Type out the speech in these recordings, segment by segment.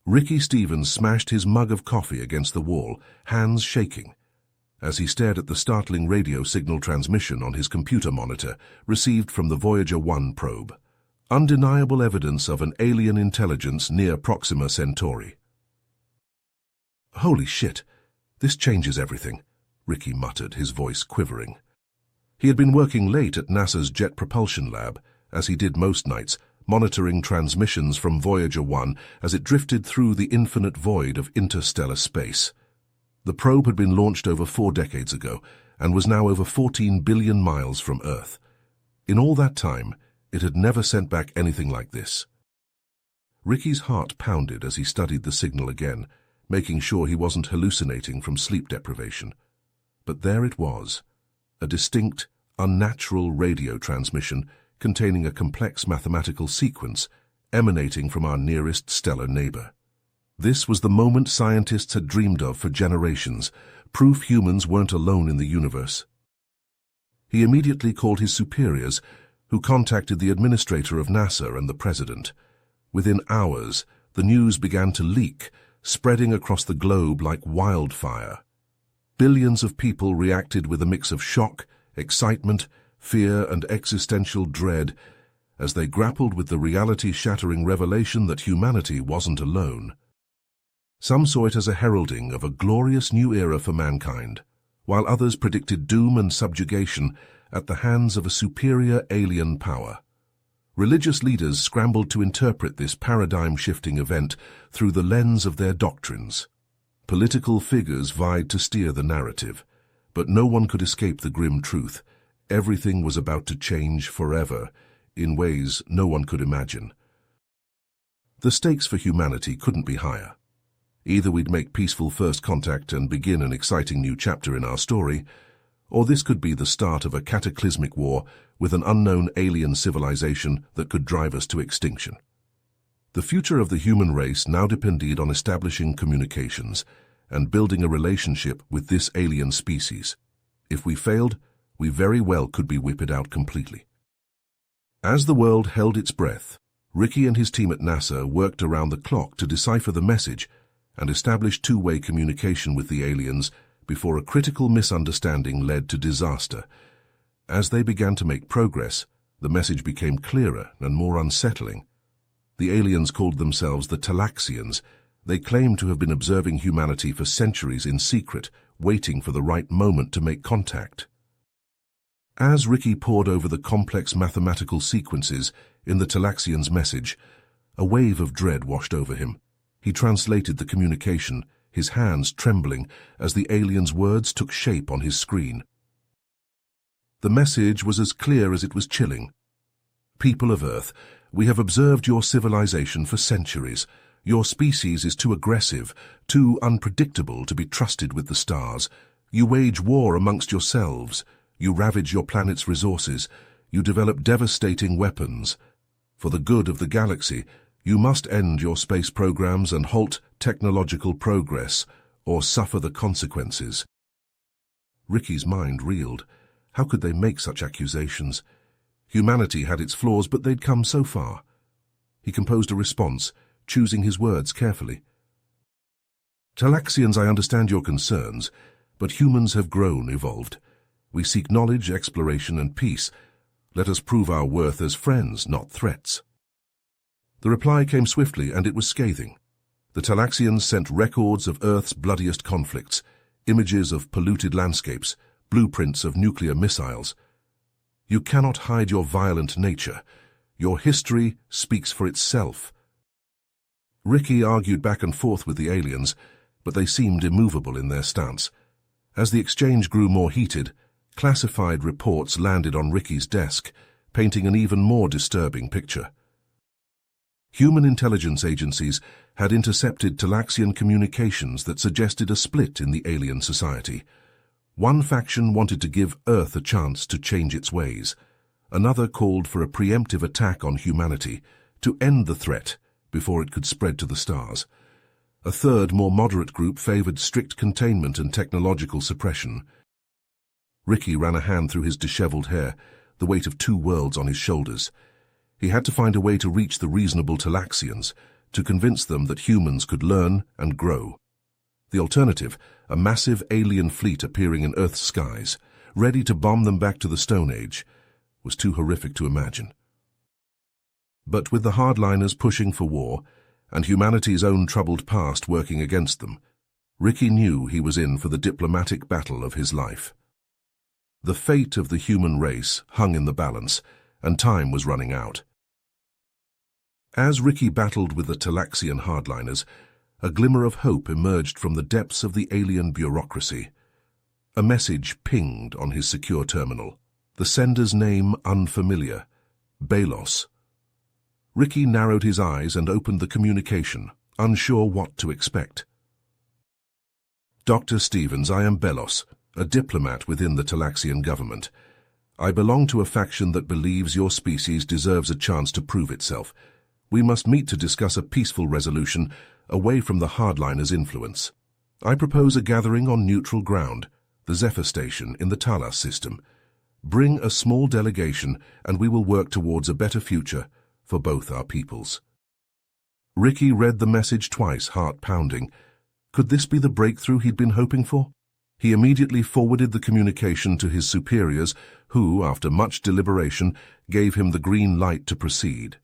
Ricky Stevens smashed his mug of coffee against the wall, hands shaking, as he stared at the startling radio signal transmission on his computer monitor received from the Voyager 1 probe. Undeniable evidence of an alien intelligence near Proxima Centauri. "Holy shit, this changes everything," Ricky muttered, his voice quivering. He had been working late at NASA's Jet Propulsion Lab, as he did most nights, monitoring transmissions from Voyager 1 as it drifted through the infinite void of interstellar space. The probe had been launched over 4 decades ago and was now over 14 billion miles from Earth. In all that time, it had never sent back anything like this. Ricky's heart pounded as he studied the signal again, making sure he wasn't hallucinating from sleep deprivation. But there it was, a distinct, unnatural radio transmission containing a complex mathematical sequence emanating from our nearest stellar neighbor. This was the moment scientists had dreamed of for generations, proof humans weren't alone in the universe. He immediately called his superiors, who contacted the administrator of NASA and the president. Within hours, the news began to leak, spreading across the globe like wildfire. Billions of people reacted with a mix of shock, excitement, fear, and existential dread as they grappled with the reality-shattering revelation that humanity wasn't alone. Some saw it as a heralding of a glorious new era for mankind, while others predicted doom and subjugation at the hands of a superior alien power. Religious leaders scrambled to interpret this paradigm-shifting event through the lens of their doctrines. Political figures vied to steer the narrative, but no one could escape the grim truth. Everything was about to change forever, in ways no one could imagine. The stakes for humanity couldn't be higher. Either we'd make peaceful first contact and begin an exciting new chapter in our story, or this could be the start of a cataclysmic war with an unknown alien civilization that could drive us to extinction. The future of the human race now depended on establishing communications and building a relationship with this alien species. If we failed, we very well could be wiped out completely. As the world held its breath, Ricky and his team at NASA worked around the clock to decipher the message and establish two-way communication with the aliens before a critical misunderstanding led to disaster. As they began to make progress, the message became clearer and more unsettling. The aliens called themselves the Talaxians. They claimed to have been observing humanity for centuries in secret, waiting for the right moment to make contact. As Ricky pored over the complex mathematical sequences in the Talaxians' message, a wave of dread washed over him. He translated the communication, his hands trembling as the aliens' words took shape on his screen. The message was as clear as it was chilling. "People of Earth, we have observed your civilization for centuries. Your species is too aggressive, too unpredictable to be trusted with the stars. You wage war amongst yourselves. You ravage your planet's resources. You develop devastating weapons. For the good of the galaxy, you must end your space programs and halt technological progress, or suffer the consequences." Ricky's mind reeled. How could they make such accusations? Humanity had its flaws, but they'd come so far. He composed a response, choosing his words carefully. "Talaxians, I understand your concerns, but humans have grown, evolved. We seek knowledge, exploration, and peace. Let us prove our worth as friends, not threats." The reply came swiftly, and it was scathing. The Talaxians sent records of Earth's bloodiest conflicts, images of polluted landscapes, blueprints of nuclear missiles. "You cannot hide your violent nature. Your history speaks for itself." Ricky argued back and forth with the aliens, but they seemed immovable in their stance. As the exchange grew more heated, classified reports landed on Ricky's desk, painting an even more disturbing picture. Human intelligence agencies had intercepted Talaxian communications that suggested a split in the alien society. One faction wanted to give Earth a chance to change its ways. Another called for a preemptive attack on humanity to end the threat before it could spread to the stars. A third, more moderate group favored strict containment and technological suppression. Ricky ran a hand through his disheveled hair, the weight of 2 worlds on his shoulders. He had to find a way to reach the reasonable Talaxians, to convince them that humans could learn and grow. The alternative, a massive alien fleet appearing in Earth's skies, ready to bomb them back to the Stone Age, was too horrific to imagine. But with the hardliners pushing for war, and humanity's own troubled past working against them, Ricky knew he was in for the diplomatic battle of his life. The fate of the human race hung in the balance, and time was running out. As Ricky battled with the Talaxian hardliners, a glimmer of hope emerged from the depths of the alien bureaucracy. A message pinged on his secure terminal, the sender's name unfamiliar, Belos. Ricky narrowed his eyes and opened the communication, unsure what to expect. Dr. Stevens, I am Belos, a diplomat within the Talaxian government. I belong to a faction that believes your species deserves a chance to prove itself. We must meet to discuss a peaceful resolution away from the hardliners' influence. I propose a gathering on neutral ground, the Zephyr Station in the Talas system. Bring a small delegation and we will work towards a better future for both our peoples. Ricky read the message twice, heart pounding. Could this be the breakthrough he'd been hoping for? He immediately forwarded the communication to his superiors, who, after much deliberation, gave him the green light to proceed.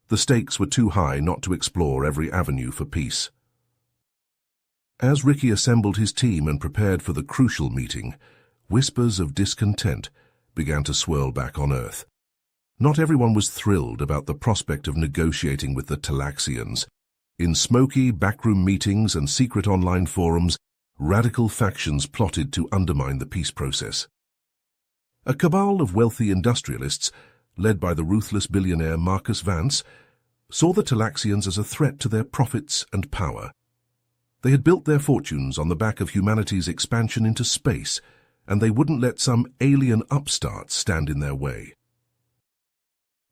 The stakes were too high not to explore every avenue for peace. As Ricky assembled his team and prepared for the crucial meeting, whispers of discontent began to swirl back on Earth. Not everyone was thrilled about the prospect of negotiating with the Talaxians. In smoky backroom meetings and secret online forums, radical factions plotted to undermine the peace process. A cabal of wealthy industrialists, led by the ruthless billionaire Marcus Vance, saw the Talaxians as a threat to their profits and power. They had built their fortunes on the back of humanity's expansion into space, and they wouldn't let some alien upstarts stand in their way.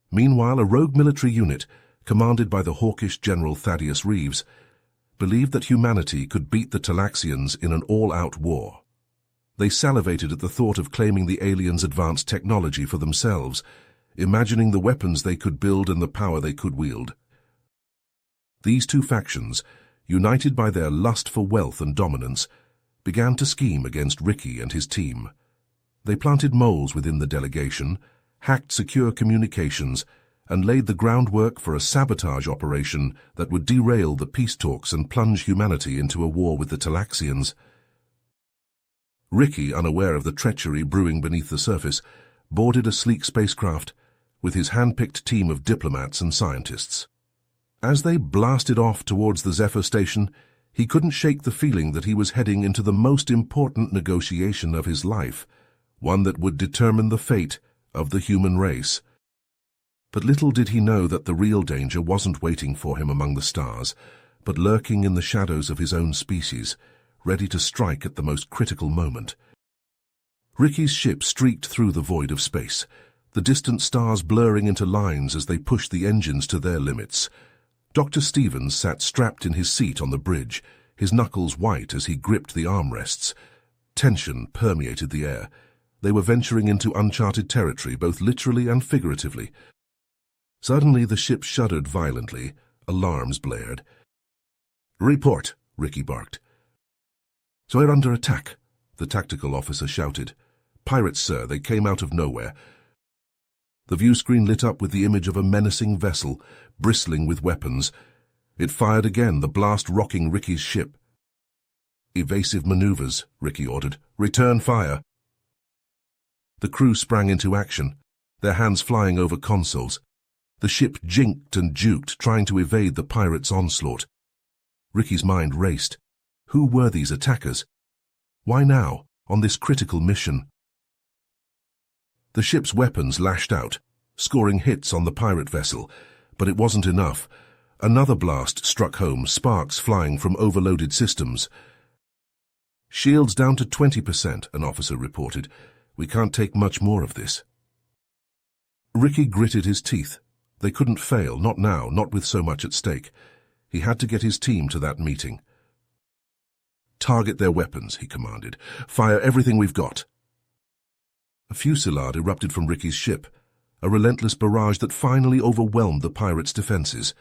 Meanwhile, a rogue military unit, commanded by the hawkish General Thaddeus Reeves, believed that humanity could beat the Talaxians in an all-out war. They salivated at the thought of claiming the aliens' advanced technology for themselves, imagining the weapons they could build and the power they could wield. These two factions, united by their lust for wealth and dominance, began to scheme against Ricky and his team. They planted moles within the delegation, hacked secure communications, and laid the groundwork for a sabotage operation that would derail the peace talks and plunge humanity into a war with the Talaxians. Ricky, unaware of the treachery brewing beneath the surface, boarded a sleek spacecraft with his hand-picked team of diplomats and scientists. As they blasted off towards the Zephyr Station, he couldn't shake the feeling that he was heading into the most important negotiation of his life, one that would determine the fate of the human race. But little did he know that the real danger wasn't waiting for him among the stars, but lurking in the shadows of his own species, ready to strike at the most critical moment. Ricky's ship streaked through the void of space, the distant stars blurring into lines as they pushed the engines to their limits. Dr. Stevens sat strapped in his seat on the bridge, his knuckles white as he gripped the armrests. Tension permeated the air. They were venturing into uncharted territory, both literally and figuratively. Suddenly the ship shuddered violently. Alarms blared. "Report," Ricky barked. "So we're under attack," the tactical officer shouted. "Pirates, sir, they came out of nowhere." The view screen lit up with the image of a menacing vessel, bristling with weapons. It fired again, the blast rocking Ricky's ship. "Evasive maneuvers," Ricky ordered. "Return fire." The crew sprang into action, their hands flying over consoles. The ship jinked and juked, trying to evade the pirates' onslaught. Ricky's mind raced. Who were these attackers? Why now, on this critical mission? The ship's weapons lashed out, scoring hits on the pirate vessel, but it wasn't enough. Another blast struck home, sparks flying from overloaded systems. "Shields down to 20%, an officer reported. "We can't take much more of this." Ricky gritted his teeth. They couldn't fail, not now, not with so much at stake. He had to get his team to that meeting. "Target their weapons," he commanded. "Fire everything we've got." A fusillade erupted from Ricky's ship, a relentless barrage that finally overwhelmed the pirates' defenses.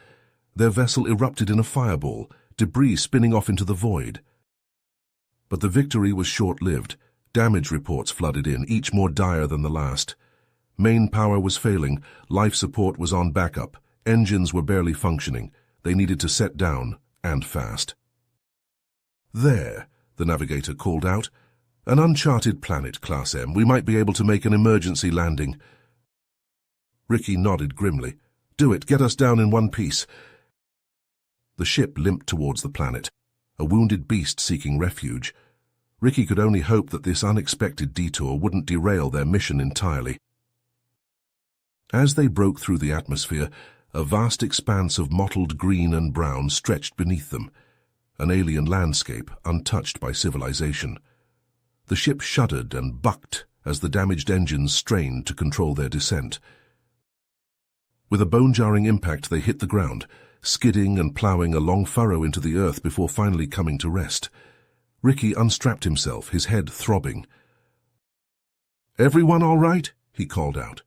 Their vessel erupted in a fireball, debris spinning off into the void. But the victory was short-lived. Damage reports flooded in, each more dire than the last. Main power was failing, life support was on backup, engines were barely functioning. They needed to set down, and fast. "There," the navigator called out. "An uncharted planet, Class M. We might be able to make an emergency landing." Ricky nodded grimly. "Do it. Get us down in one piece." The ship limped towards the planet, a wounded beast seeking refuge. Ricky could only hope that this unexpected detour wouldn't derail their mission entirely. As they broke through the atmosphere, a vast expanse of mottled green and brown stretched beneath them, an alien landscape untouched by civilization. The ship shuddered and bucked as the damaged engines strained to control their descent. With a bone-jarring impact, they hit the ground, skidding and ploughing a long furrow into the earth before finally coming to rest. Ricky unstrapped himself, his head throbbing. "Everyone all right?" he called out.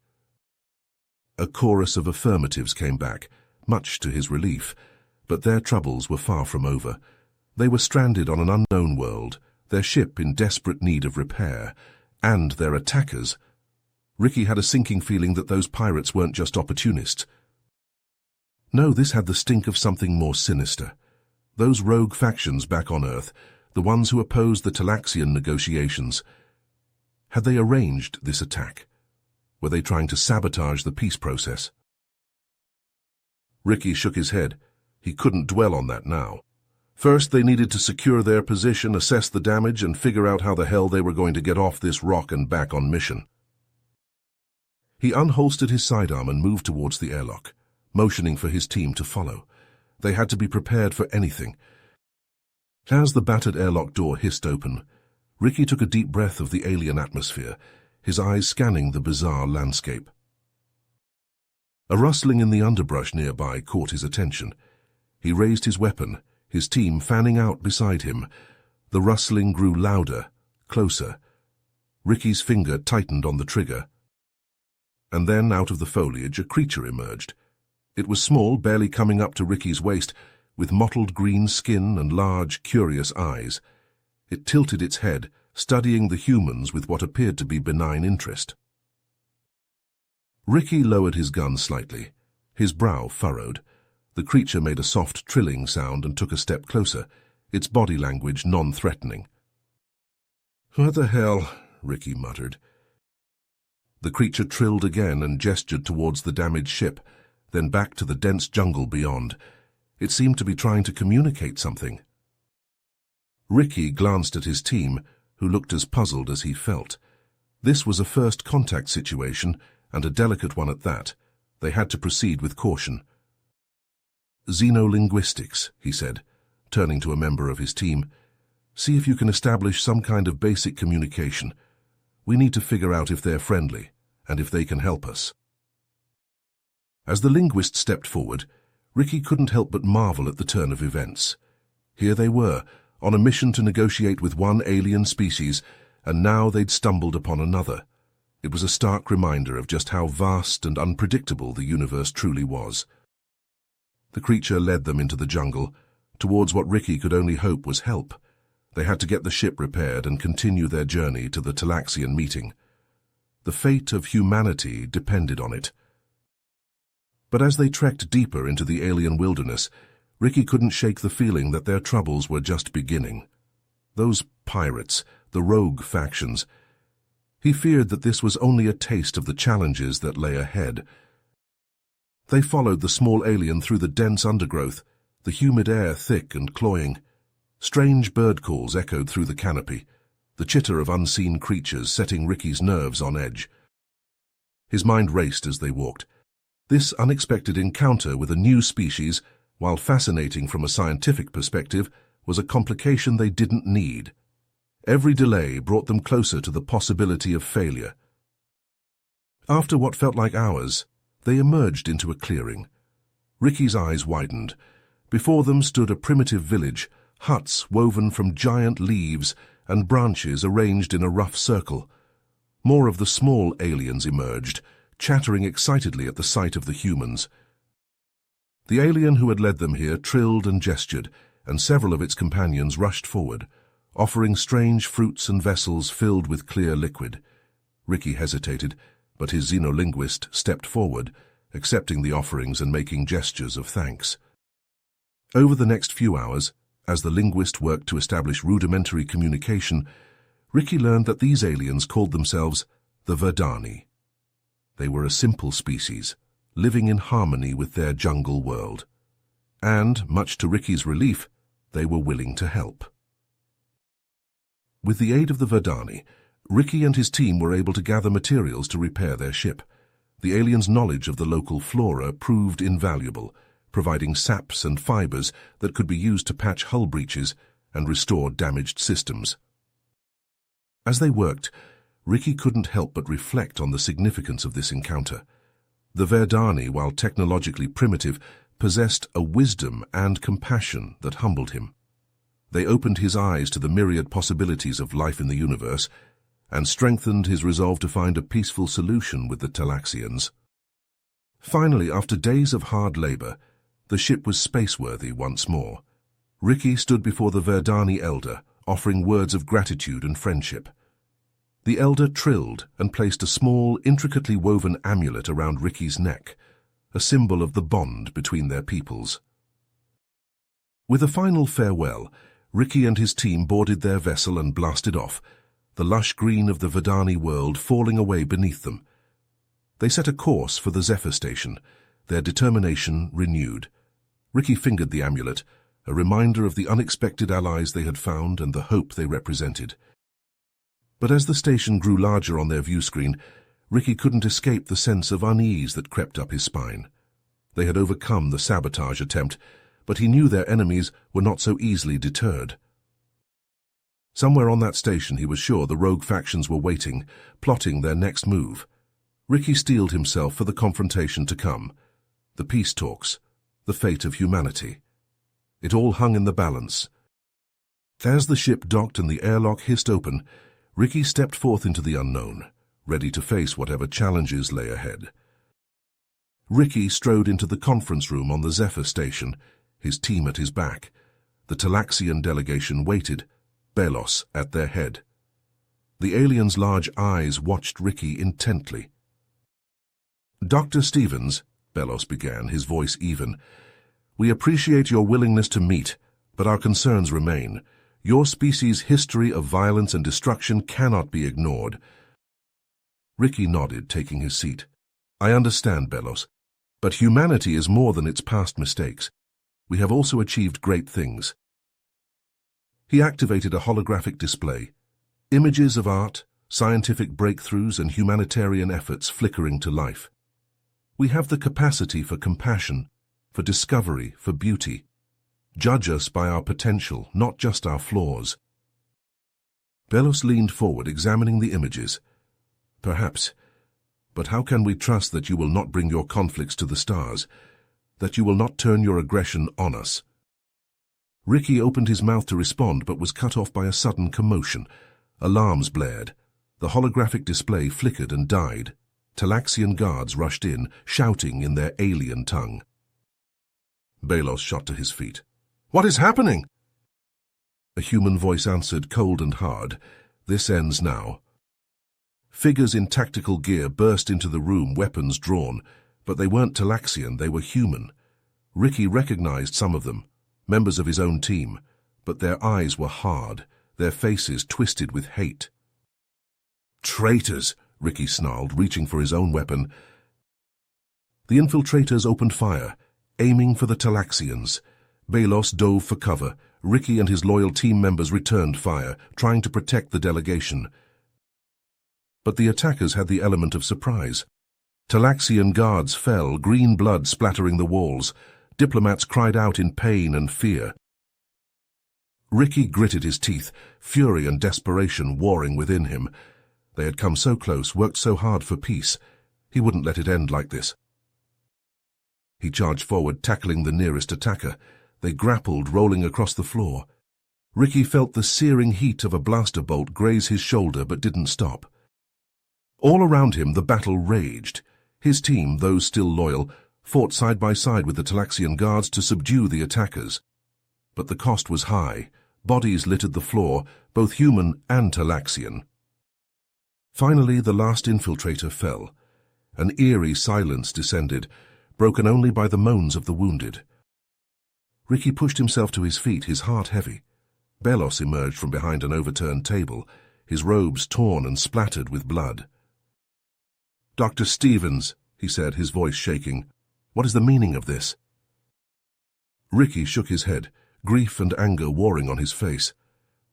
A chorus of affirmatives came back, much to his relief, but their troubles were far from over. They were stranded on an unknown world, their ship in desperate need of repair, and their attackers. Ricky had a sinking feeling that those pirates weren't just opportunists. No, this had the stink of something more sinister. Those rogue factions back on Earth, the ones who opposed the Talaxian negotiations. Had they arranged this attack? Were they trying to sabotage the peace process? Ricky shook his head. He couldn't dwell on that now. First, they needed to secure their position, assess the damage, and figure out how the hell they were going to get off this rock and back on mission. He unholstered his sidearm and moved towards the airlock, motioning for his team to follow. They had to be prepared for anything. As the battered airlock door hissed open, Ricky took a deep breath of the alien atmosphere, his eyes scanning the bizarre landscape. A rustling in the underbrush nearby caught his attention. He raised his weapon, his team fanning out beside him. The rustling grew louder, closer. Ricky's finger tightened on the trigger. And then, out of the foliage, a creature emerged. It was small, barely coming up to Ricky's waist, with mottled green skin and large, curious eyes. It tilted its head, studying the humans with what appeared to be benign interest. Ricky lowered his gun slightly, his brow furrowed. The creature made a soft trilling sound and took a step closer, its body language non-threatening. "What the hell?" Ricky muttered. The creature trilled again and gestured towards the damaged ship, then back to the dense jungle beyond. It seemed to be trying to communicate something. Ricky glanced at his team, who looked as puzzled as he felt. This was a first contact situation, and a delicate one at that. They had to proceed with caution. "Xenolinguistics," he said, turning to a member of his team. "See if you can establish some kind of basic communication. We need to figure out if they're friendly, and if they can help us." As the linguist stepped forward, Ricky couldn't help but marvel at the turn of events. Here they were, on a mission to negotiate with one alien species, and now they'd stumbled upon another. It was a stark reminder of just how vast and unpredictable the universe truly was. The creature led them into the jungle, towards what Ricky could only hope was help. They had to get the ship repaired and continue their journey to the Talaxian meeting. The fate of humanity depended on it. But as they trekked deeper into the alien wilderness, Ricky couldn't shake the feeling that their troubles were just beginning. Those pirates, the rogue factions. He feared that this was only a taste of the challenges that lay ahead. They followed the small alien through the dense undergrowth, the humid air thick and cloying. Strange bird calls echoed through the canopy, the chitter of unseen creatures setting Ricky's nerves on edge. His mind raced as they walked. This unexpected encounter with a new species, while fascinating from a scientific perspective, was a complication they didn't need. Every delay brought them closer to the possibility of failure. After what felt like hours, they emerged into a clearing. Ricky's eyes widened. Before them stood a primitive village, huts woven from giant leaves and branches arranged in a rough circle. More of the small aliens emerged, chattering excitedly at the sight of the humans. The alien who had led them here trilled and gestured, and several of its companions rushed forward, offering strange fruits and vessels filled with clear liquid. Ricky hesitated, but his xenolinguist stepped forward, accepting the offerings and making gestures of thanks. Over the next few hours, as the linguist worked to establish rudimentary communication, Ricky learned that these aliens called themselves the Verdani. They were a simple species, living in harmony with their jungle world. And, much to Ricky's relief, they were willing to help. With the aid of the Verdani, Ricky and his team were able to gather materials to repair their ship. The aliens' knowledge of the local flora proved invaluable, providing saps and fibers that could be used to patch hull breaches and restore damaged systems. As they worked, Ricky couldn't help but reflect on the significance of this encounter. The Verdani, while technologically primitive, possessed a wisdom and compassion that humbled him. They opened his eyes to the myriad possibilities of life in the universe and strengthened his resolve to find a peaceful solution with the Talaxians. Finally, after days of hard labor, the ship was spaceworthy once more. Ricky stood before the Verdani elder, offering words of gratitude and friendship. The elder trilled and placed a small, intricately woven amulet around Ricky's neck, a symbol of the bond between their peoples. With a final farewell, Ricky and his team boarded their vessel and blasted off, the lush green of the Verdani world falling away beneath them. They set a course for the Zephyr station, their determination renewed. Ricky fingered the amulet, a reminder of the unexpected allies they had found and the hope they represented. But as the station grew larger on their view screen, Ricky couldn't escape the sense of unease that crept up his spine. They had overcome the sabotage attempt, but he knew their enemies were not so easily deterred. Somewhere on that station he was sure the rogue factions were waiting, plotting their next move. Ricky steeled himself for the confrontation to come, the peace talks, the fate of humanity. It all hung in the balance. As the ship docked and the airlock hissed open, Ricky stepped forth into the unknown, ready to face whatever challenges lay ahead. Ricky strode into the conference room on the Zephyr station, his team at his back. The Talaxian delegation waited, Belos at their head. The alien's large eyes watched Ricky intently. "Dr. Stevens," Belos began, his voice even, "we appreciate your willingness to meet, but our concerns remain. Your species' history of violence and destruction cannot be ignored." Ricky nodded, taking his seat. "I understand, Belos, but humanity is more than its past mistakes. We have also achieved great things." He activated a holographic display, images of art, scientific breakthroughs, and humanitarian efforts flickering to life. "We have the capacity for compassion, for discovery, for beauty. Judge us by our potential, not just our flaws." Belos leaned forward, examining the images. "Perhaps, but how can we trust that you will not bring your conflicts to the stars, that you will not turn your aggression on us?" Ricky opened his mouth to respond, but was cut off by a sudden commotion. Alarms blared. The holographic display flickered and died. Talaxian guards rushed in, shouting in their alien tongue. Belos shot to his feet. "What is happening?" A human voice answered, cold and hard. "This ends now." Figures in tactical gear burst into the room, weapons drawn, but they weren't Talaxian, they were human. Ricky recognized some of them, members of his own team, but their eyes were hard, their faces twisted with hate. "Traitors!" Ricky snarled, reaching for his own weapon. The infiltrators opened fire, aiming for the Talaxians. Belos dove for cover. Ricky and his loyal team members returned fire, trying to protect the delegation. But the attackers had the element of surprise. Talaxian guards fell, green blood splattering the walls. Diplomats cried out in pain and fear. Ricky gritted his teeth, fury and desperation warring within him. They had come so close, worked so hard for peace. He wouldn't let it end like this. He charged forward, tackling the nearest attacker. They grappled, rolling across the floor. Ricky felt the searing heat of a blaster bolt graze his shoulder, but didn't stop. All around him the battle raged. His team, those still loyal, fought side by side with the Talaxian guards to subdue the attackers. But the cost was high. Bodies littered the floor, both human and Talaxian. Finally, the last infiltrator fell. An eerie silence descended, broken only by the moans of the wounded. Ricky pushed himself to his feet, his heart heavy. Belos emerged from behind an overturned table, his robes torn and splattered with blood. "Dr. Stevens," he said, his voice shaking, "what is the meaning of this?" Ricky shook his head, grief and anger warring on his face.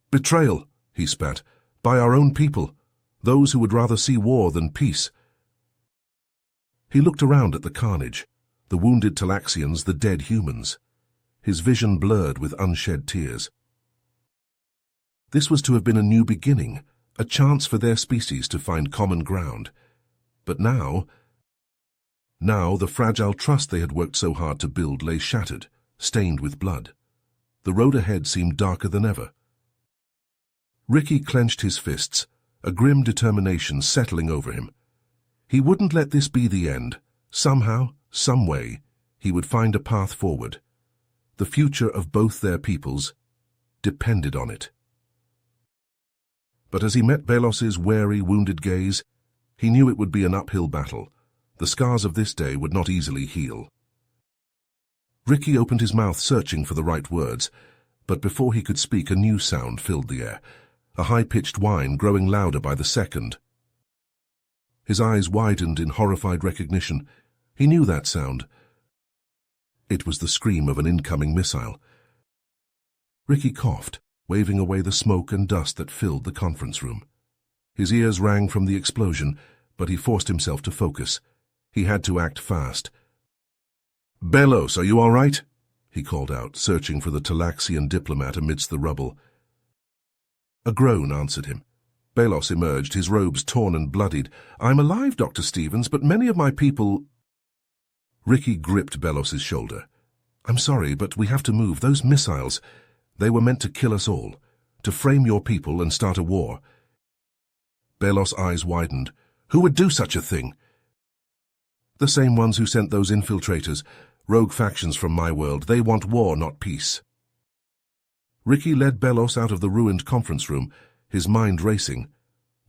"Betrayal," he spat, "by our own people, those who would rather see war than peace." He looked around at the carnage, the wounded Talaxians, the dead humans. His vision blurred with unshed tears. This was to have been a new beginning, a chance for their species to find common ground. But now the fragile trust they had worked so hard to build lay shattered, stained with blood. The road ahead seemed darker than ever. Ricky clenched his fists, a grim determination settling over him. He wouldn't let this be the end. Somehow, some way, he would find a path forward. The future of both their peoples depended on it. But as he met Belos's wary, wounded gaze, he knew it would be an uphill battle. The scars of this day would not easily heal. Ricky opened his mouth, searching for the right words, but before he could speak, a new sound filled the air, a high-pitched whine growing louder by the second. His eyes widened in horrified recognition. He knew that sound. It was the scream of an incoming missile. Ricky coughed, waving away the smoke and dust that filled the conference room. His ears rang from the explosion, but he forced himself to focus. He had to act fast. "Belos, are you all right?" he called out, searching for the Talaxian diplomat amidst the rubble. A groan answered him. Belos emerged, his robes torn and bloodied. "I'm alive, Dr. Stevens, but many of my people—" Ricky gripped Belos's shoulder. "I'm sorry, but we have to move. Those missiles, they were meant to kill us all, to frame your people and start a war." Belos' eyes widened. "Who would do such a thing?" "The same ones who sent those infiltrators, rogue factions from my world. They want war, not peace." Ricky led Belos out of the ruined conference room, his mind racing.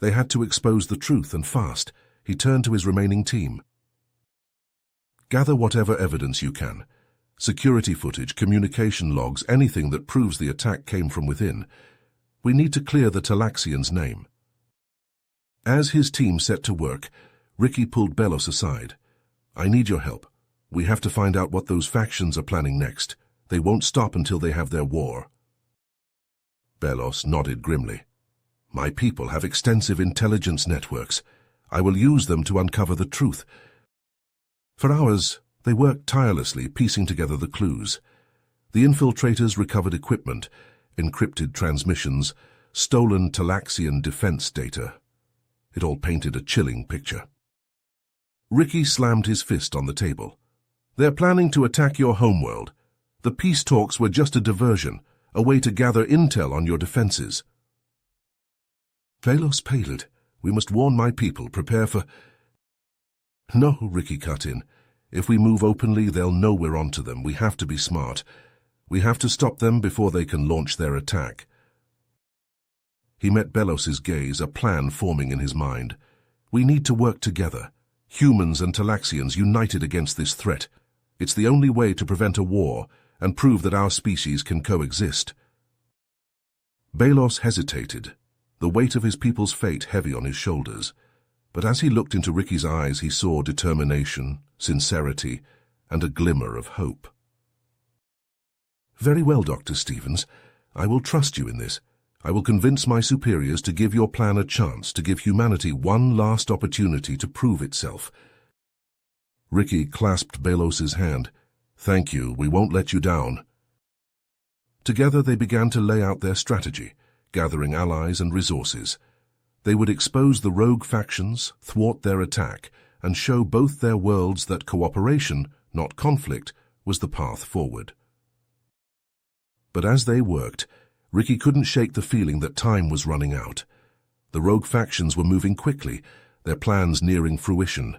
They had to expose the truth, and fast. He turned to his remaining team. "Gather whatever evidence you can. Security footage, communication logs, anything that proves the attack came from within. We need to clear the Talaxian's name." As his team set to work, Ricky pulled Belos aside. "I need your help. We have to find out what those factions are planning next. They won't stop until they have their war." Belos nodded grimly. "My people have extensive intelligence networks. I will use them to uncover the truth." For hours, they worked tirelessly, piecing together the clues. The infiltrators recovered equipment, encrypted transmissions, stolen Talaxian defense data. It all painted a chilling picture. Ricky slammed his fist on the table. "They're planning to attack your homeworld. The peace talks were just a diversion, a way to gather intel on your defenses." Belos paled. "We must warn my people, prepare for—" "No," Ricky cut in. "If we move openly, they'll know we're onto them. We have to be smart. We have to stop them before they can launch their attack." He met Belos's gaze, a plan forming in his mind. "We need to work together. Humans and Talaxians united against this threat. It's the only way to prevent a war and prove that our species can coexist." Belos hesitated, the weight of his people's fate heavy on his shoulders. But as he looked into Ricky's eyes, he saw determination, sincerity, and a glimmer of hope. "Very well, Dr. Stevens. I will trust you in this. I will convince my superiors to give your plan a chance, to give humanity one last opportunity to prove itself." Ricky clasped Belos's hand. "Thank you. We won't let you down." Together they began to lay out their strategy, gathering allies and resources. They would expose the rogue factions, thwart their attack, and show both their worlds that cooperation, not conflict, was the path forward. But as they worked, Ricky couldn't shake the feeling that time was running out. The rogue factions were moving quickly, their plans nearing fruition.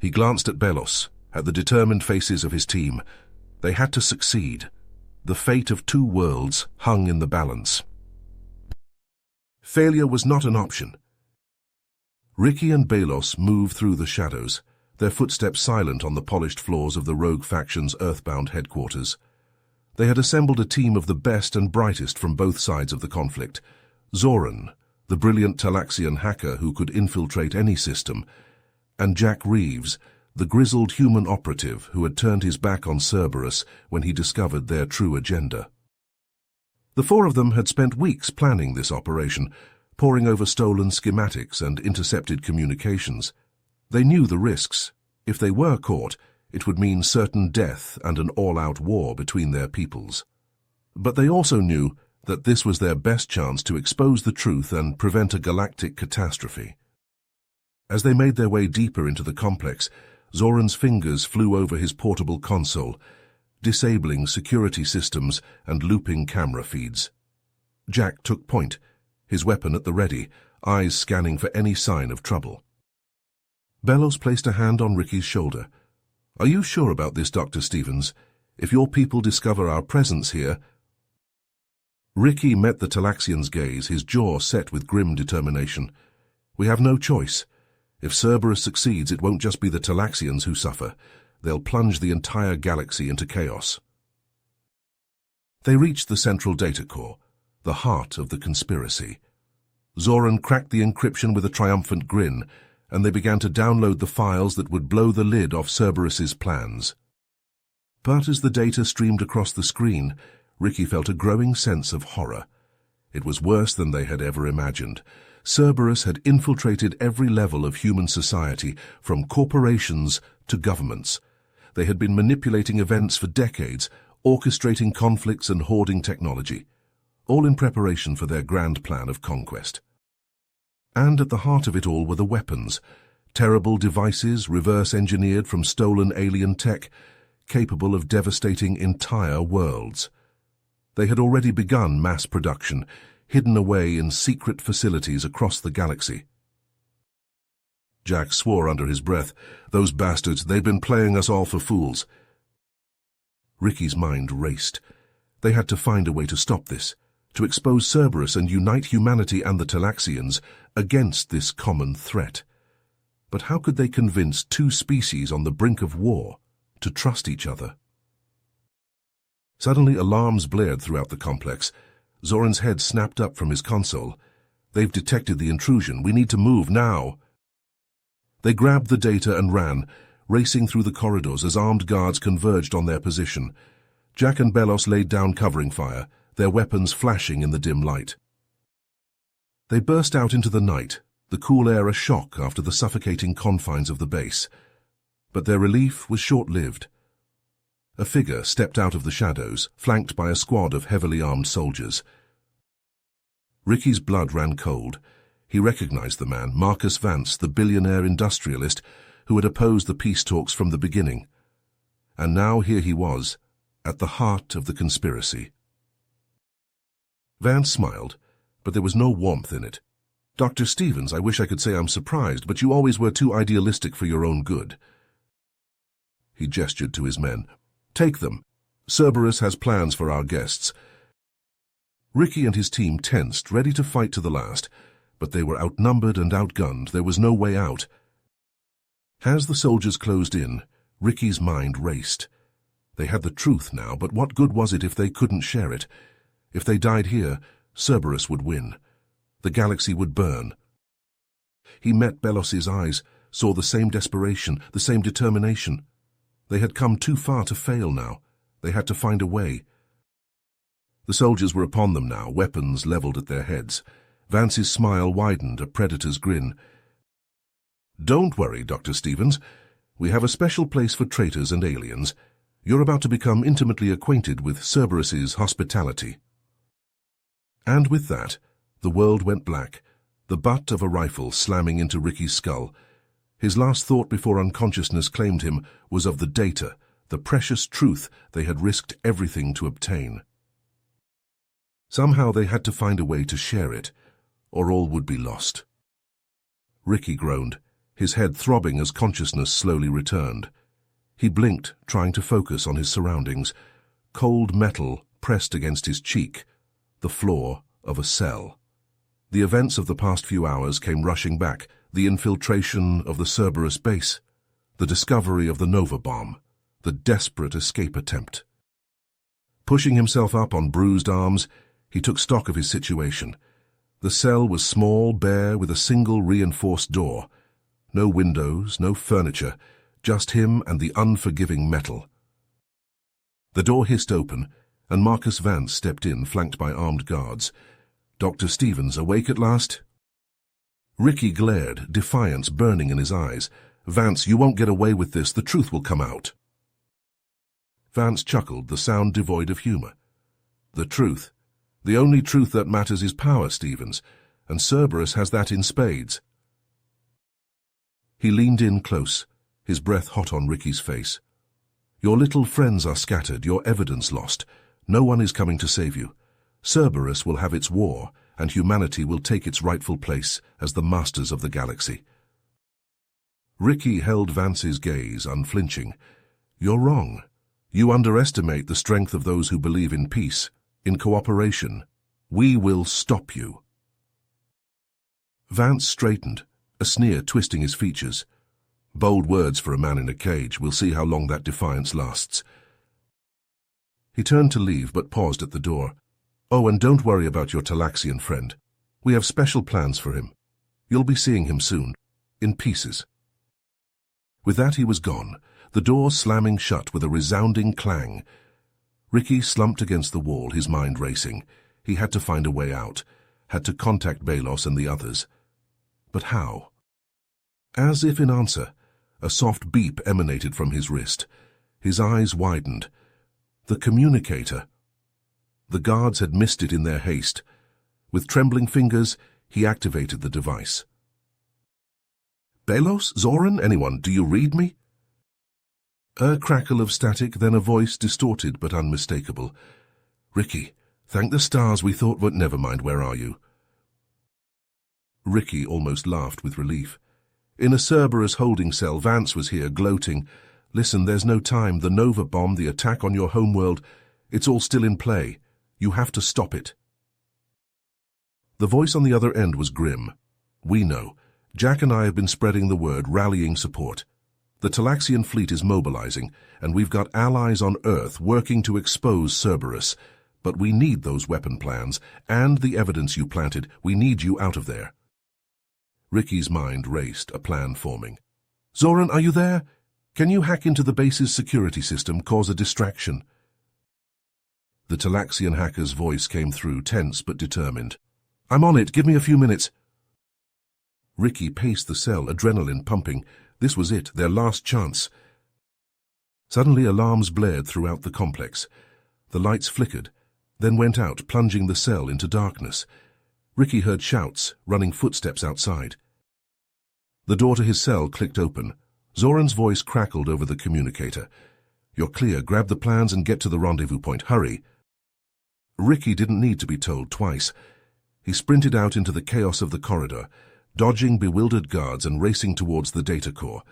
He glanced at Belos, at the determined faces of his team. They had to succeed. The fate of two worlds hung in the balance. Failure was not an option. Ricky and Belos moved through the shadows, their footsteps silent on the polished floors of the rogue faction's earthbound headquarters. They had assembled a team of the best and brightest from both sides of the conflict. Zoran, the brilliant Talaxian hacker who could infiltrate any system, and Jack Reeves, the grizzled human operative who had turned his back on Cerberus when he discovered their true agenda. The four of them had spent weeks planning this operation, poring over stolen schematics and intercepted communications. They knew the risks. If they were caught, it would mean certain death and an all-out war between their peoples. But they also knew that this was their best chance to expose the truth and prevent a galactic catastrophe. As they made their way deeper into the complex, Zoran's fingers flew over his portable console, disabling security systems and looping camera feeds. Jack took point, his weapon at the ready, eyes scanning for any sign of trouble. Belos placed a hand on Ricky's shoulder. "Are you sure about this, Dr. Stevens? If your people discover our presence here—" Ricky met the Talaxian's gaze, his jaw set with grim determination. "We have no choice. If Cerberus succeeds, it won't just be the Talaxians who suffer. They'll plunge the entire galaxy into chaos." They reached the central data core, the heart of the conspiracy. Zoran cracked the encryption with a triumphant grin, and they began to download the files that would blow the lid off Cerberus's plans. But as the data streamed across the screen, Ricky felt a growing sense of horror. It was worse than they had ever imagined. Cerberus had infiltrated every level of human society, from corporations to governments. They had been manipulating events for decades, orchestrating conflicts and hoarding technology, all in preparation for their grand plan of conquest. And at the heart of it all were the weapons, terrible devices reverse-engineered from stolen alien tech, capable of devastating entire worlds. They had already begun mass production, hidden away in secret facilities across the galaxy. Jack swore under his breath. "Those bastards, they've been playing us all for fools." Ricky's mind raced. They had to find a way to stop this, to expose Cerberus and unite humanity and the Talaxians against this common threat. But how could they convince two species on the brink of war to trust each other? Suddenly alarms blared throughout the complex. Zoran's head snapped up from his console. "They've detected the intrusion. We need to move now." They grabbed the data and ran, racing through the corridors as armed guards converged on their position. Jack and Belos laid down covering fire, their weapons flashing in the dim light. They burst out into the night, the cool air a shock after the suffocating confines of the base. But their relief was short-lived. A figure stepped out of the shadows, flanked by a squad of heavily armed soldiers. Ricky's blood ran cold. He recognized the man, Marcus Vance, the billionaire industrialist who had opposed the peace talks from the beginning. And now here he was, at the heart of the conspiracy. Vance smiled, but there was no warmth in it. "Dr. Stevens, I wish I could say I'm surprised, but you always were too idealistic for your own good." He gestured to his men. "Take them. Cerberus has plans for our guests." Ricky and his team tensed, ready to fight to the last, but they were outnumbered and outgunned. There was no way out. As the soldiers closed in, Ricky's mind raced. They had the truth now, but what good was it if they couldn't share it? If they died here, Cerberus would win. The galaxy would burn. He met Belos's eyes, saw the same desperation, the same determination. They had come too far to fail now. They had to find a way. The soldiers were upon them now, weapons leveled at their heads. Vance's smile widened, a predator's grin. "Don't worry, Dr. Stevens. We have a special place for traitors and aliens. You're about to become intimately acquainted with Cerberus's hospitality." And with that, the world went black, the butt of a rifle slamming into Ricky's skull. His last thought before unconsciousness claimed him was of the data, the precious truth they had risked everything to obtain. Somehow they had to find a way to share it, or all would be lost. Ricky groaned. his head throbbing as consciousness slowly returned. He blinked, trying to focus on his surroundings. Cold metal pressed against his cheek, the floor of a cell. The events of the past few hours came rushing back, the infiltration of the Cerberus base, the discovery of the Nova bomb, the desperate escape attempt. Pushing himself up on bruised arms, he took stock of his situation. The cell was small, bare, with a single reinforced door. No windows, no furniture, just him and the unforgiving metal. The door hissed open, and Marcus Vance stepped in, flanked by armed guards. "Dr. Stevens, awake at last?" Ricky glared, defiance burning in his eyes. "Vance, you won't get away with this. The truth will come out." Vance chuckled, the sound devoid of humor. "The truth? The only truth that matters is power, Stevens, and Cerberus has that in spades." He leaned in close, his breath hot on Ricky's face. "Your little friends are scattered, your evidence lost. No one is coming to save you. Cerberus will have its war, and humanity will take its rightful place as the masters of the galaxy." Ricky held Vance's gaze, unflinching. "You're wrong. You underestimate the strength of those who believe in peace, in cooperation. We will stop you." Vance straightened, a sneer twisting his features. Bold words for a man in a cage. We'll see how long that defiance lasts. He turned to leave, but paused at the door. "Oh, and don't worry about your Talaxian friend. We have special plans for him. You'll be seeing him soon, in pieces." With that he was gone, the door slamming shut with a resounding clang. Ricky slumped against the wall, his mind racing. He had to find a way out, had to contact Belos and the others. But how? As if in answer, a soft beep emanated from his wrist. His eyes widened. The communicator. The guards had missed it in their haste. With trembling fingers, he activated the device. "Belos? Zoran? Anyone, do you read me?" A crackle of static, then a voice distorted but unmistakable. "Ricky, thank the stars we thought, but never mind, where are you?" Ricky almost laughed with relief. In a Cerberus holding cell, Vance was here, gloating. "Listen, there's no time. The Nova bomb, the attack on your homeworld, it's all still in play. You have to stop it." The voice on the other end was grim. "We know. Jack and I have been spreading the word, rallying support. The Talaxian fleet is mobilizing, and we've got allies on Earth working to expose Cerberus. But we need those weapon plans, and the evidence you planted. We need you out of there." Ricky's mind raced, a plan forming. "Zoran, are you there? Can you hack into the base's security system, cause a distraction?" The Talaxian hacker's voice came through, tense but determined. "I'm on it. Give me a few minutes." Ricky paced the cell, adrenaline pumping. This was it, their last chance. Suddenly alarms blared throughout the complex. The lights flickered, then went out, plunging the cell into darkness. Ricky heard shouts, running footsteps outside. The door to his cell clicked open. Zoran's voice crackled over the communicator. "You're clear. Grab the plans and get to the rendezvous point. Hurry." Ricky didn't need to be told twice. He sprinted out into the chaos of the corridor, dodging bewildered guards and racing towards the data core.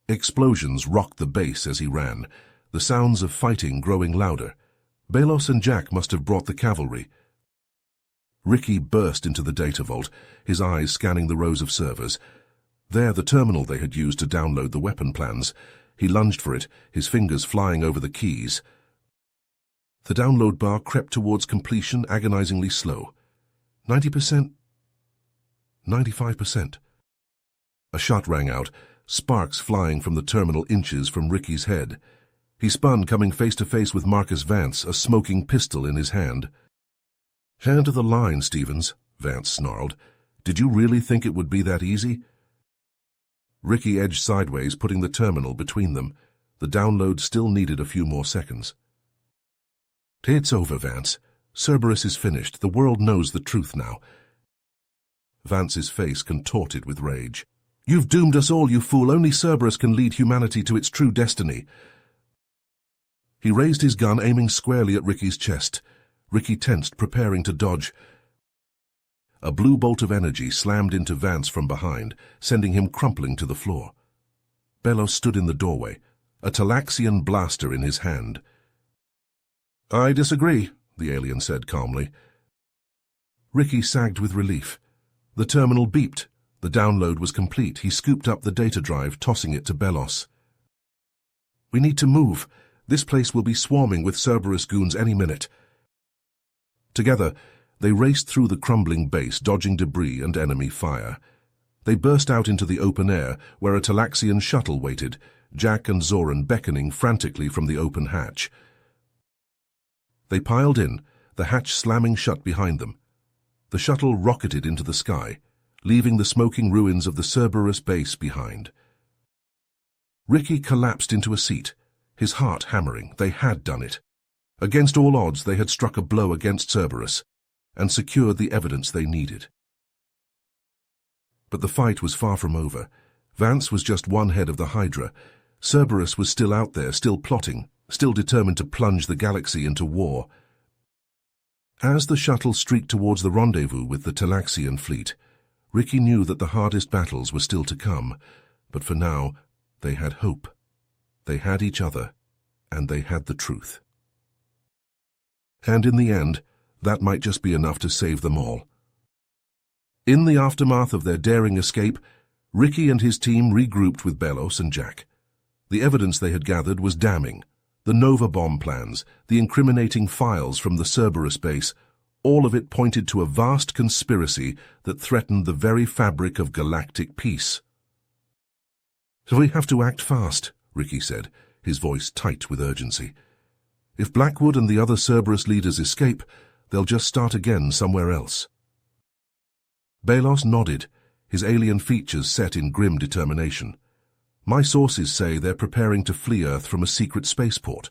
Explosions rocked the base as he ran, the sounds of fighting growing louder. Belos and Jack must have brought the cavalry. Ricky burst into the data vault, his eyes scanning the rows of servers. There, the terminal they had used to download the weapon plans. He lunged for it, his fingers flying over the keys. The download bar crept towards completion, agonizingly slow. 90%. 95%. A shot rang out, sparks flying from the terminal inches from Ricky's head. He spun, coming face to face with Marcus Vance, a smoking pistol in his hand. "Hand to the line, Stevens," Vance snarled. "Did you really think it would be that easy?" Ricky edged sideways, putting the terminal between them. The download still needed a few more seconds. "It's over, Vance. Cerberus is finished. The world knows the truth now." Vance's face contorted with rage. "You've doomed us all, you fool. Only Cerberus can lead humanity to its true destiny." He raised his gun, aiming squarely at Ricky's chest. Ricky tensed, preparing to dodge. A blue bolt of energy slammed into Vance from behind, sending him crumpling to the floor. Belos stood in the doorway, a Talaxian blaster in his hand. "I disagree," the alien said calmly. Ricky sagged with relief. The terminal beeped. The download was complete. He scooped up the data drive, tossing it to Belos. "We need to move. This place will be swarming with Cerberus goons any minute." Together, they raced through the crumbling base, dodging debris and enemy fire. They burst out into the open air, where a Talaxian shuttle waited, Jack and Zoran beckoning frantically from the open hatch. They piled in, the hatch slamming shut behind them. The shuttle rocketed into the sky, leaving the smoking ruins of the Cerberus base behind. Ricky collapsed into a seat, his heart hammering. They had done it. Against all odds, they had struck a blow against Cerberus and secured the evidence they needed. But the fight was far from over. Vance was just one head of the Hydra. Cerberus was still out there, still plotting, still determined to plunge the galaxy into war. As the shuttle streaked towards the rendezvous with the Talaxian fleet, Ricky knew that the hardest battles were still to come, but for now, they had hope. They had each other, and they had the truth. And in the end, that might just be enough to save them all. In the aftermath of their daring escape, Ricky and his team regrouped with Belos and Jack. The evidence they had gathered was damning. The Nova bomb plans, the incriminating files from the Cerberus base, all of it pointed to a vast conspiracy that threatened the very fabric of galactic peace. "So we have to act fast," Ricky said, his voice tight with urgency. "If Blackwood and the other Cerberus leaders escape, they'll just start again somewhere else." Belos nodded, his alien features set in grim determination. "My sources say they're preparing to flee Earth from a secret spaceport.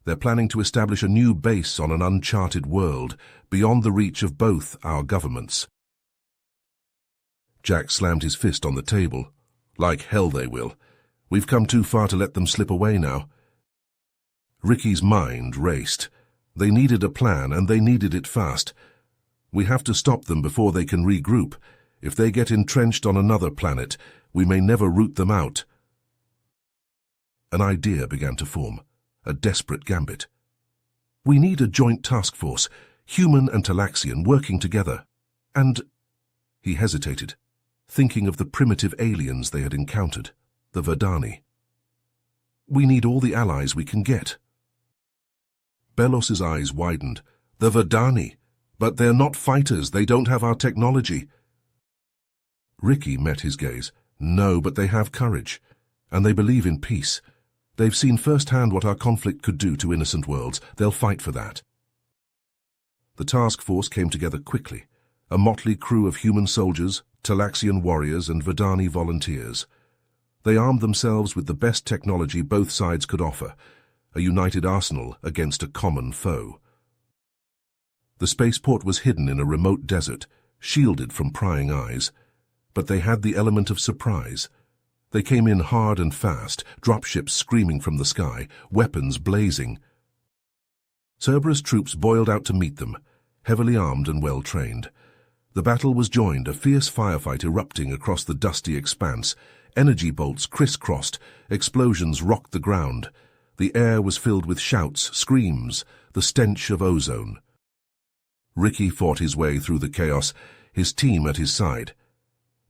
They're planning to establish a new base on an uncharted world, beyond the reach of both our governments." Jack slammed his fist on the table. "Like hell they will. We've come too far to let them slip away now." Ricky's mind raced. They needed a plan, and they needed it fast. "We have to stop them before they can regroup. If they get entrenched on another planet, we may never root them out." An idea began to form, a desperate gambit. "We need a joint task force, human and Talaxian, working together. And—" He hesitated, thinking of the primitive aliens they had encountered, the Verdani. "We need all the allies we can get." Belos's eyes widened. "The Verdani? But they're not fighters. They don't have our technology." Ricky met his gaze. "No, but they have courage, and they believe in peace. They've seen firsthand what our conflict could do to innocent worlds. They'll fight for that." The task force came together quickly, a motley crew of human soldiers, Talaxian warriors, and Verdani volunteers. They armed themselves with the best technology both sides could offer, a united arsenal against a common foe. The spaceport was hidden in a remote desert, shielded from prying eyes, but they had the element of surprise. They came in hard and fast, dropships screaming from the sky, weapons blazing. Cerberus troops boiled out to meet them, heavily armed and well-trained. The battle was joined, a fierce firefight erupting across the dusty expanse. Energy bolts crisscrossed, explosions rocked the ground. The air was filled with shouts, screams, the stench of ozone. Ricky fought his way through the chaos, his team at his side.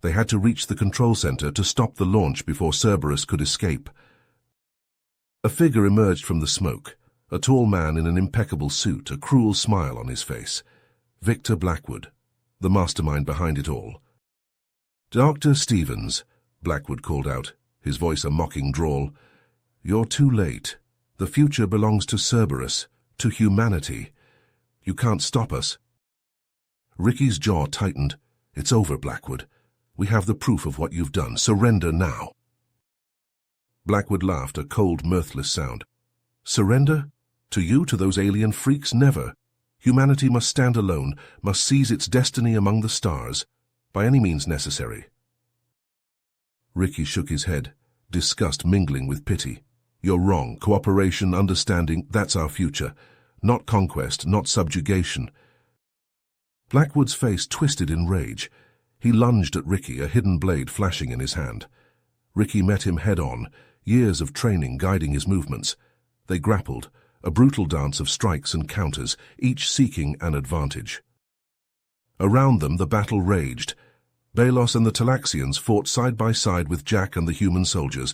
They had to reach the control center to stop the launch before Cerberus could escape. A figure emerged from the smoke, a tall man in an impeccable suit, a cruel smile on his face. Victor Blackwood, the mastermind behind it all. "Dr. Stevens," Blackwood called out, his voice a mocking drawl. "You're too late. The future belongs to Cerberus, to humanity. You can't stop us." Ricky's jaw tightened. "It's over, Blackwood. We have the proof of what you've done. Surrender now." Blackwood laughed, a cold, mirthless sound. "Surrender? To you, to those alien freaks? Never. Humanity must stand alone, must seize its destiny among the stars, by any means necessary." Ricky shook his head, disgust mingling with pity. "You're wrong. Cooperation, understanding, that's our future. Not conquest, not subjugation." Blackwood's face twisted in rage. He lunged at Ricky, a hidden blade flashing in his hand. Ricky met him head-on, years of training guiding his movements. They grappled, a brutal dance of strikes and counters, each seeking an advantage. Around them the battle raged. Belos and the Talaxians fought side by side with Jack and the human soldiers.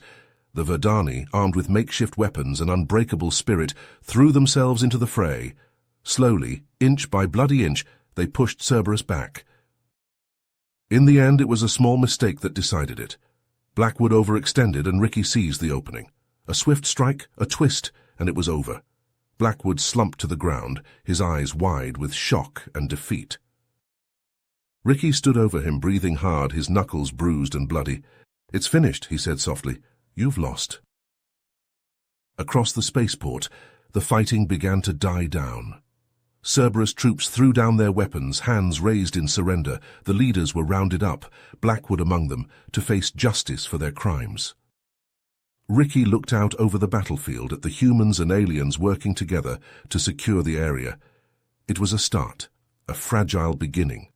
The Verdani, armed with makeshift weapons and unbreakable spirit, threw themselves into the fray. Slowly, inch by bloody inch, they pushed Cerberus back. In the end, it was a small mistake that decided it. Blackwood overextended and Ricky seized the opening. A swift strike, a twist, and it was over. Blackwood slumped to the ground, his eyes wide with shock and defeat. Ricky stood over him, breathing hard, his knuckles bruised and bloody. "It's finished," he said softly. "You've lost." Across the spaceport, the fighting began to die down. Cerberus troops threw down their weapons, hands raised in surrender. The leaders were rounded up, Blackwood among them, to face justice for their crimes. Ricky looked out over the battlefield at the humans and aliens working together to secure the area. It was a start, a fragile beginning,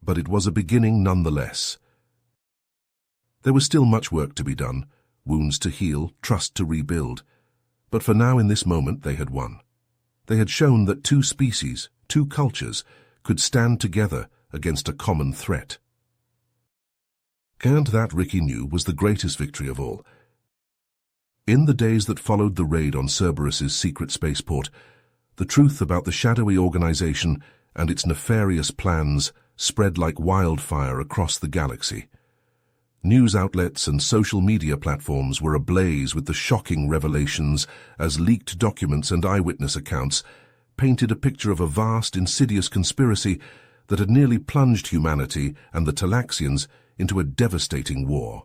but it was a beginning nonetheless. There was still much work to be done, wounds to heal, trust to rebuild. But for now, in this moment, they had won. They had shown that two species, two cultures, could stand together against a common threat. And that, Ricky knew, was the greatest victory of all. In the days that followed the raid on Cerberus's secret spaceport, the truth about the shadowy organization and its nefarious plans spread like wildfire across the galaxy. News outlets and social media platforms were ablaze with the shocking revelations as leaked documents and eyewitness accounts painted a picture of a vast, insidious conspiracy that had nearly plunged humanity and the Talaxians into a devastating war.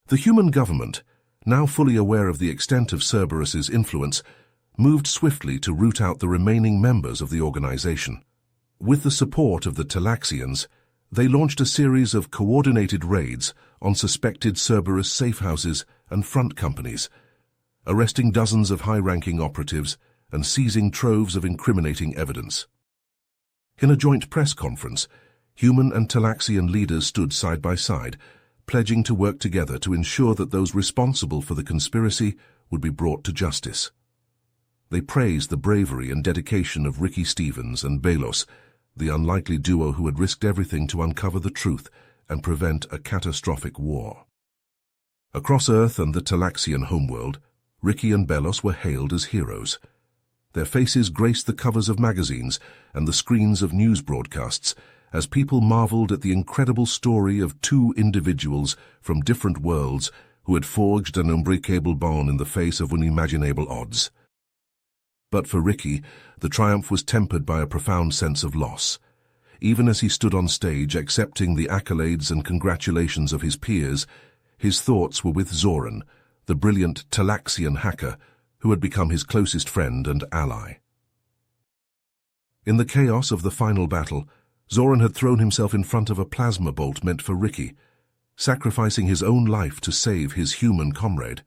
The human government, now fully aware of the extent of Cerberus's influence, moved swiftly to root out the remaining members of the organization. With the support of the Talaxians, they launched a series of coordinated raids on suspected Cerberus safehouses and front companies, arresting dozens of high-ranking operatives and seizing troves of incriminating evidence. In a joint press conference, human and Talaxian leaders stood side by side, pledging to work together to ensure that those responsible for the conspiracy would be brought to justice. They praised the bravery and dedication of Ricky Stevens and Belos, the unlikely duo who had risked everything to uncover the truth and prevent a catastrophic war. Across Earth and the Talaxian homeworld, Ricky and Belos were hailed as heroes. Their faces graced the covers of magazines and the screens of news broadcasts as people marveled at the incredible story of two individuals from different worlds who had forged an unbreakable bond in the face of unimaginable odds. But for Ricky, the triumph was tempered by a profound sense of loss. Even as he stood on stage accepting the accolades and congratulations of his peers, his thoughts were with Zoran, the brilliant Talaxian hacker who had become his closest friend and ally. In the chaos of the final battle, Zoran had thrown himself in front of a plasma bolt meant for Ricky, sacrificing his own life to save his human comrade.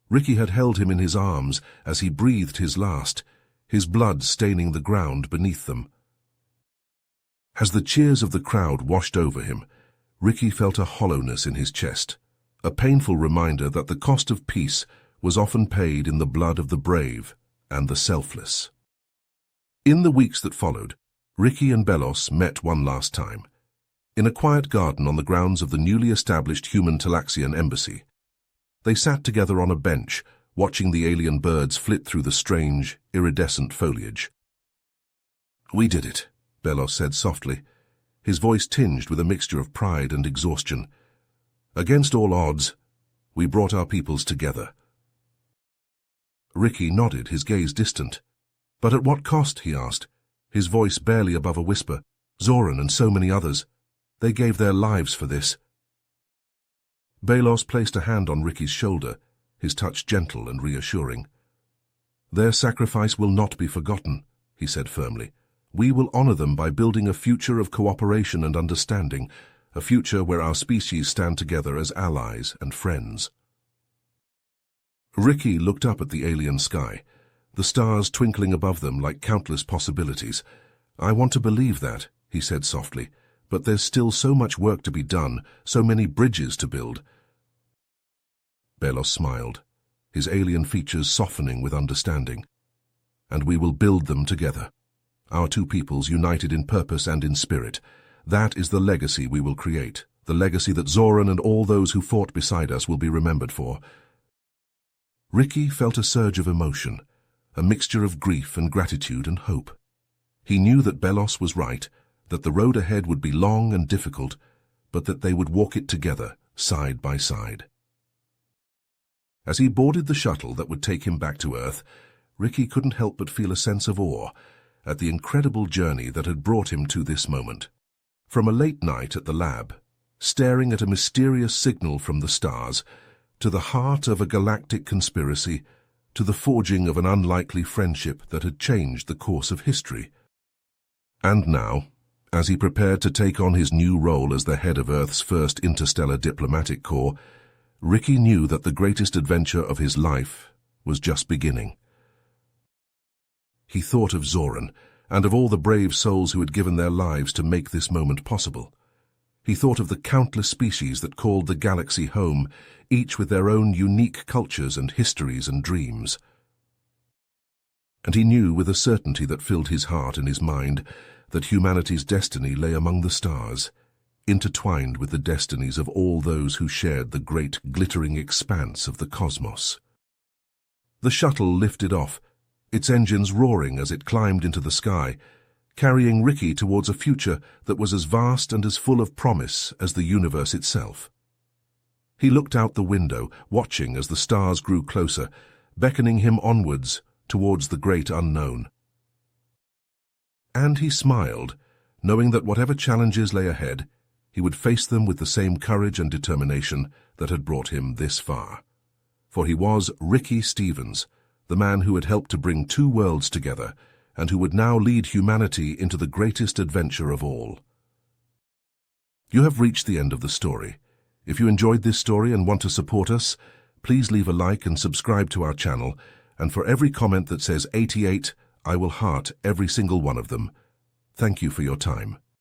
Ricky had held him in his arms as he breathed his last, his blood staining the ground beneath them. As the cheers of the crowd washed over him, Ricky felt a hollowness in his chest, a painful reminder that the cost of peace was often paid in the blood of the brave and the selfless. In the weeks that followed, Ricky and Belos met one last time, in a quiet garden on the grounds of the newly established human Talaxian embassy. They sat together on a bench, watching the alien birds flit through the strange, iridescent foliage. "We did it," Belos said softly, his voice tinged with a mixture of pride and exhaustion. "Against all odds, we brought our peoples together." Ricky nodded, his gaze distant. "But at what cost?" he asked, his voice barely above a whisper. "Zoran and so many others, they gave their lives for this." Belos placed a hand on Ricky's shoulder, his touch gentle and reassuring. "Their sacrifice will not be forgotten," he said firmly. "We will honor them by building a future of cooperation and understanding, a future where our species stand together as allies and friends." Ricky looked up at the alien sky, the stars twinkling above them like countless possibilities. "I want to believe that," he said softly, "but there's still so much work to be done, so many bridges to build." Belos smiled, his alien features softening with understanding. "And we will build them together. Our two peoples united in purpose and in spirit. That is the legacy we will create, the legacy that Zoran and all those who fought beside us will be remembered for." Ricky felt a surge of emotion, a mixture of grief and gratitude and hope. He knew that Belos was right, that the road ahead would be long and difficult, but that they would walk it together, side by side. As he boarded the shuttle that would take him back to Earth, Ricky couldn't help but feel a sense of awe at the incredible journey that had brought him to this moment. From a late night at the lab, staring at a mysterious signal from the stars, to the heart of a galactic conspiracy, to the forging of an unlikely friendship that had changed the course of history. And now, as he prepared to take on his new role as the head of Earth's first interstellar diplomatic corps, Ricky knew that the greatest adventure of his life was just beginning. He thought of Zoran, and of all the brave souls who had given their lives to make this moment possible. He thought of the countless species that called the galaxy home, each with their own unique cultures and histories and dreams. And he knew with a certainty that filled his heart and his mind that humanity's destiny lay among the stars, intertwined with the destinies of all those who shared the great glittering expanse of the cosmos. The shuttle lifted off, its engines roaring as it climbed into the sky, carrying Ricky towards a future that was as vast and as full of promise as the universe itself. He looked out the window, watching as the stars grew closer, beckoning him onwards towards the great unknown. And he smiled, knowing that whatever challenges lay ahead, he would face them with the same courage and determination that had brought him this far. For he was Ricky Stevens, the man who had helped to bring two worlds together, and who would now lead humanity into the greatest adventure of all. You have reached the end of the story. If you enjoyed this story and want to support us, please leave a like and subscribe to our channel, and for every comment that says 88, I will heart every single one of them. Thank you for your time.